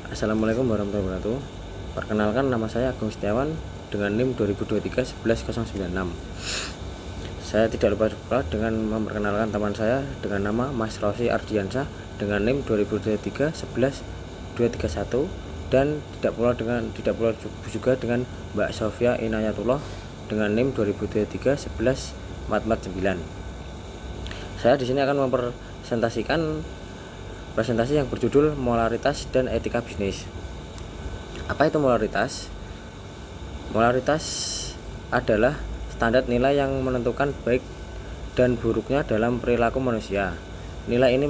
Assalamualaikum warahmatullahi wabarakatuh. Perkenalkan, nama saya Agung Setiawan dengan NIM 2023 11096. Saya tidak lupa dengan memperkenalkan teman saya dengan nama Mas Rosi Ardiansyah dengan NIM 2023 11231 dan tidak pula juga dengan Mbak Sofia Inayatullah dengan NIM 2023 11449. Saya di sini akan mempresentasikan presentasi yang berjudul Moralitas dan Etika Bisnis. Apa itu moralitas? Moralitas adalah standar nilai yang menentukan baik dan buruknya dalam perilaku manusia. Nilai ini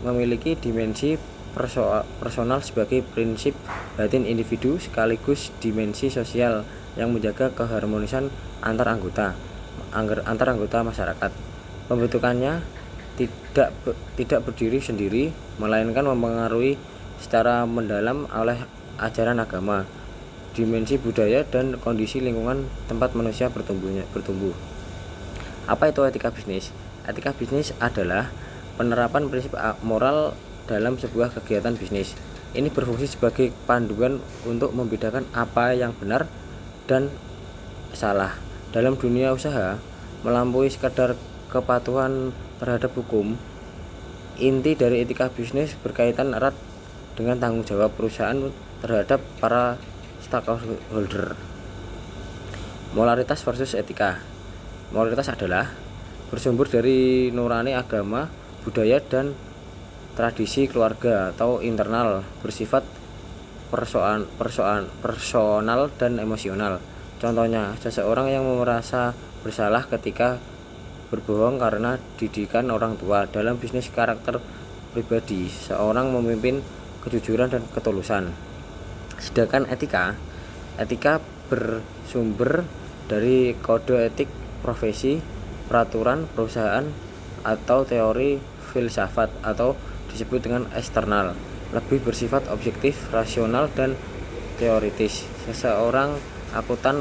memiliki dimensi personal sebagai prinsip batin individu sekaligus dimensi sosial yang menjaga keharmonisan antar anggota masyarakat. Pembentukannya tidak berdiri sendiri, melainkan mempengaruhi secara mendalam oleh ajaran agama, dimensi budaya, dan kondisi lingkungan tempat manusia bertumbuh. Apa itu etika bisnis? Etika bisnis adalah penerapan prinsip moral dalam sebuah kegiatan bisnis. Ini berfungsi sebagai panduan untuk membedakan apa yang benar dan salah dalam dunia usaha, melampaui sekadar kepatuhan terhadap hukum. Inti dari etika bisnis berkaitan erat dengan tanggung jawab perusahaan terhadap para stakeholder. Moralitas versus etika. Moralitas adalah bersumber dari nurani agama, budaya, dan tradisi keluarga atau internal, bersifat personal dan emosional. Contohnya, seseorang yang merasa bersalah ketika berbohong karena didikan orang tua. Dalam bisnis karakter pribadi, seorang memimpin kejujuran dan ketulusan. Sedangkan etika bersumber dari kode etik profesi, peraturan perusahaan, atau teori filsafat atau disebut dengan eksternal, lebih bersifat objektif, rasional, dan teoritis. Seseorang akuntan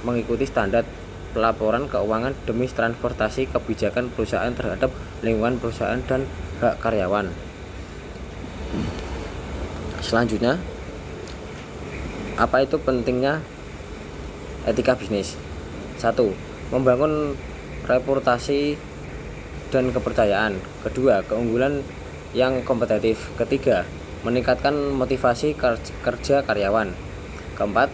mengikuti standar pelaporan keuangan demi transportasi kebijakan perusahaan terhadap lingkungan perusahaan dan hak karyawan. Selanjutnya, apa itu pentingnya etika bisnis? 1. Membangun reputasi dan kepercayaan. 2. Keunggulan yang kompetitif. 3. Meningkatkan motivasi kerja karyawan. 4.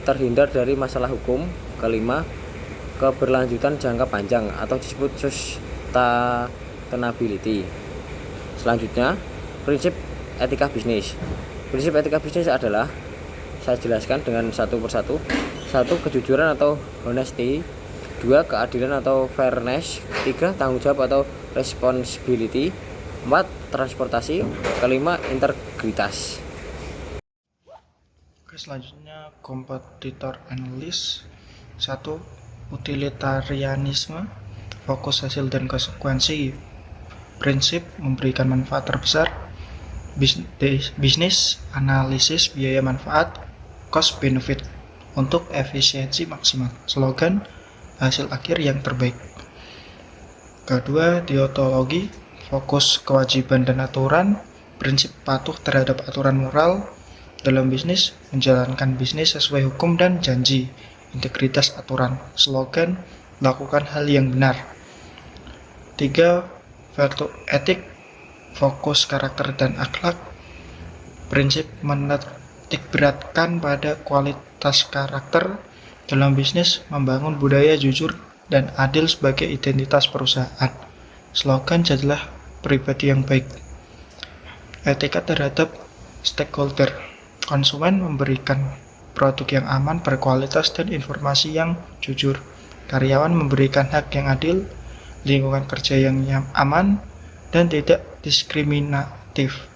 Terhindar dari masalah hukum. 5. Keberlanjutan jangka panjang atau disebut sustainability. Selanjutnya, prinsip etika bisnis. Prinsip etika bisnis adalah, saya jelaskan dengan satu persatu. 1. Kejujuran atau honesty. 2. Keadilan atau fairness. 3. Tanggung jawab atau responsibility. 4. Transportasi. 5. Integritas. Selanjutnya, kompetitor analis. 1. Utilitarianisme, fokus hasil dan konsekuensi, prinsip memberikan manfaat terbesar. Bisnis analisis biaya manfaat, cost benefit, untuk efisiensi maksimal, slogan hasil akhir yang terbaik. Kedua, deontologi, fokus kewajiban dan aturan, prinsip patuh terhadap aturan moral dalam bisnis, menjalankan bisnis sesuai hukum dan janji, integritas aturan, slogan lakukan hal yang benar. 3. Virtue etik, fokus karakter dan akhlak, prinsip menitik beratkan pada kualitas karakter dalam bisnis, membangun budaya jujur dan adil sebagai identitas perusahaan, slogan jadilah pribadi yang baik. Etika terhadap stakeholder, konsumen memberikan produk yang aman, berkualitas, dan informasi yang jujur. Karyawan memberikan hak yang adil, lingkungan kerja yang aman, dan tidak diskriminatif.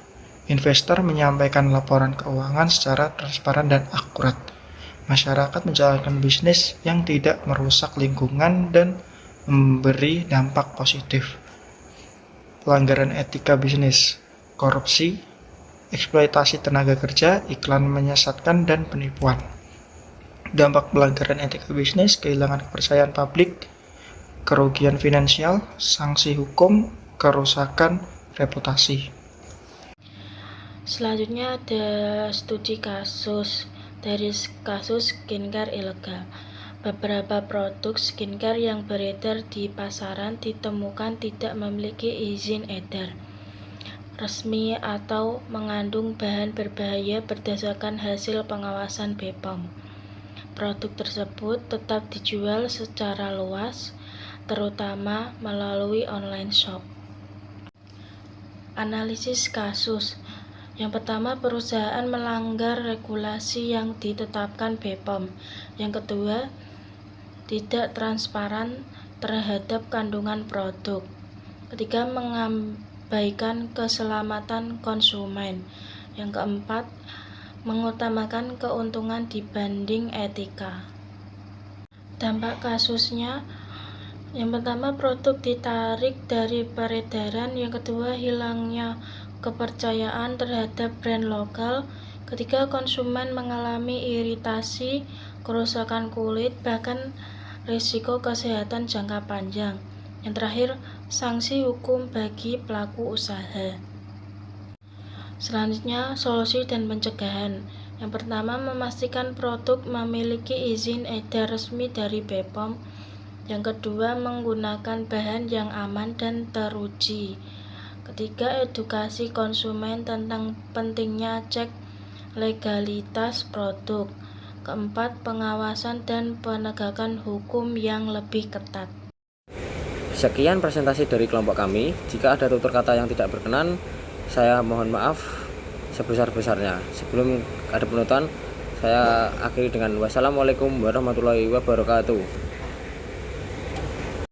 Investor menyampaikan laporan keuangan secara transparan dan akurat. Masyarakat menjalankan bisnis yang tidak merusak lingkungan dan memberi dampak positif. Pelanggaran etika bisnis, korupsi, eksploitasi tenaga kerja, iklan menyesatkan, dan penipuan. Dampak pelanggaran etika bisnis, kehilangan kepercayaan publik, kerugian finansial, sanksi hukum, kerusakan reputasi. Selanjutnya ada studi kasus. Dari kasus skincare ilegal. Beberapa produk skincare yang beredar di pasaran ditemukan tidak memiliki izin edar resmi atau mengandung bahan berbahaya berdasarkan hasil pengawasan BPOM. Produk tersebut tetap dijual secara luas, terutama melalui online shop. Analisis kasus. Yang pertama, perusahaan melanggar regulasi yang ditetapkan BPOM. Yang kedua, tidak transparan terhadap kandungan produk. Ketiga, mengabaikan keselamatan konsumen. Yang keempat, mengutamakan keuntungan dibanding etika. Dampak kasusnya, yang pertama, produk ditarik dari peredaran. Yang kedua, hilangnya kepercayaan terhadap brand lokal. Ketiga, konsumen mengalami iritasi, kerusakan kulit, bahkan risiko kesehatan jangka panjang. Yang terakhir, sanksi hukum bagi pelaku usaha. Selanjutnya, solusi dan pencegahan. Yang pertama, memastikan produk memiliki izin edar resmi dari BPOM. Yang kedua, menggunakan bahan yang aman dan teruji. Ketiga, edukasi konsumen tentang pentingnya cek legalitas produk. Keempat, pengawasan dan penegakan hukum yang lebih ketat. Sekian presentasi dari kelompok kami. Jika ada tutur kata yang tidak berkenan, saya mohon maaf sebesar-besarnya. Sebelum ada penutupan, saya akhiri dengan wassalamualaikum warahmatullahi wabarakatuh.